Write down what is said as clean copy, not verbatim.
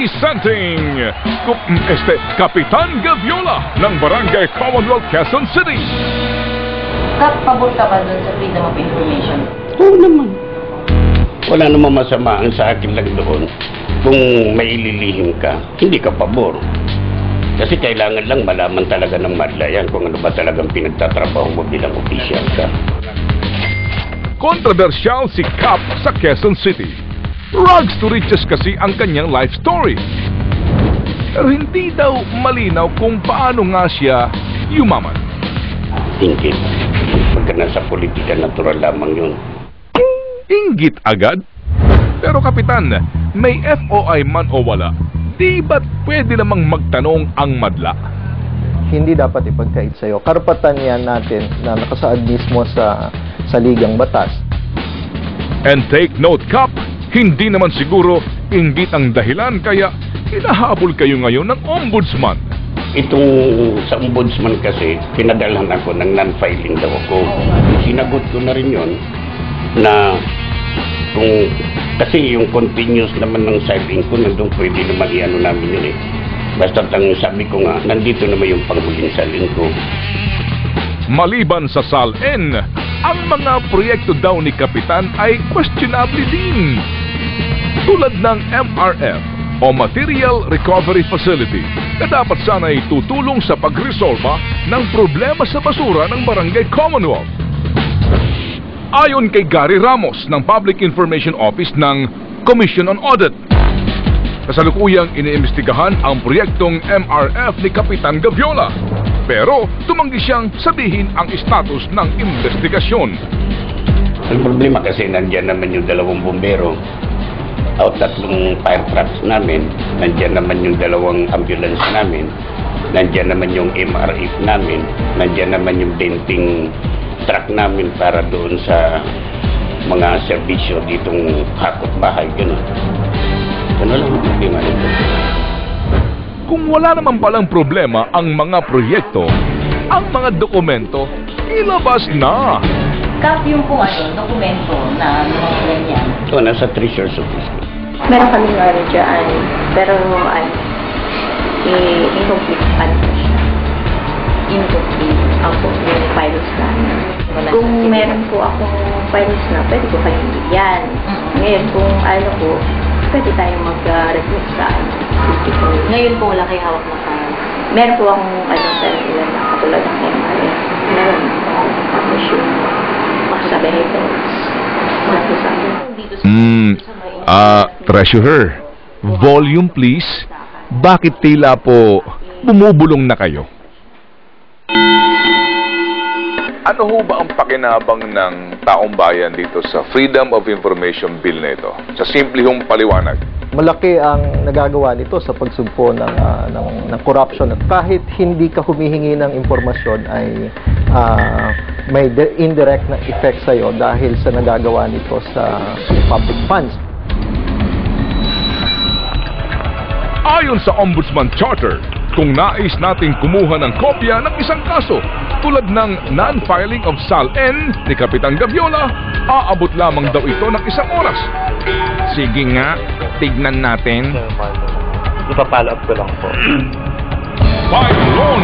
Presenting Kapitan Gaviola ng Barangay Commonwealth, Quezon City. Pabor ka ba dun sa freedom of information? Oo naman. Wala namang masama ang sa akin lang doon. Kung may ililihim ka, hindi ka pabor. Kasi kailangan lang malaman talaga ng madlayan kung ano ba talagang pinagtatrabaho mo bilang opisyal ka. Kontrobersyal si Kap sa Quezon City. Rags to riches kasi ang kanyang life story. Pero hindi daw malinaw kung paano nga siya yumaman. Inggit. Pagka nasa politika, natural lamang yun. Inggit agad? Pero Kapitan, may FOI man o wala, di ba't pwede namang magtanong ang madla? Hindi dapat ipagkait sa'yo. Karapatan yan natin na nakasaad mismo sa ligang batas. And take note, Kap, hindi naman siguro inggit ang dahilan kaya hinahabol kayo ngayon ng ombudsman. Itong sa ombudsman kasi, pinadalhan ako ng non-filing daw ako. Sinagot ko na rin yun na kung kasi yung continuous naman ng filing ko, nandun pwede naman iano namin yun eh. Basta ang sabi ko nga, nandito naman yung panghuling saling ko. Maliban sa SAL-N, ang mga proyekto daw ni Kapitan ay questionable din. Tulad ng MRF o Material Recovery Facility na dapat sana'y tutulong sa pagresolba ng problema sa basura ng Barangay Commonwealth. Ayon kay Gary Ramos ng Public Information Office ng Commission on Audit, kasalukuyang iniimbestigahan ang proyektong MRF ni Kapitan Gaviola. Pero tumanggi siyang sabihin ang status ng investigasyon. Ang problema kasi nandyan naman yung 2 bumbero o 3 fire trucks namin, nandyan naman yung 2 ambulance namin, nandyan naman yung MRF namin, nandyan naman yung denting truck namin para doon sa mga serbisyo ditong hakot bahay, gano'n. Ano lang ang problema nito? Kung wala naman palang problema ang mga proyekto, ang mga dokumento, ilabas na. Kap yung kung dokumento na mga ganyan. Ito, nasa Treasurer's Office. Meron kaming dyan, pero incomplete pa siya. Incomplete. Ako, yung files na. Kung meron po akong files na, pwede ko kayong bigyan. Ngayon, kung ano po, pwede tayong mag-review sa Ngayon po wala kayo hawak na files. Meron po akong pero ilan na katulad ng MRF. Meron akong tapos yung makasabi reports. Wala po sa akin. Treasurer, volume please. Bakit tila po bumubulong na kayo? Ano ho ba ang pakinabang ng taong bayan dito sa Freedom of Information Bill na ito? Sa simple hong paliwanag. Malaki ang nagagawa nito sa pagsugpo ng corruption. At kahit hindi ka humihingi ng impormasyon ay may indirect na effect sa'yo dahil sa nagagawa nito sa public funds. Ayon sa Ombudsman Charter, kung nais nating kumuha ng kopya ng isang kaso tulad ng non-filing of SAL-N ni Kapitan Gaviola, aabot lamang daw ito ng 1 oras. Sige nga, tignan natin. Ipapalo up ko lang po. Byron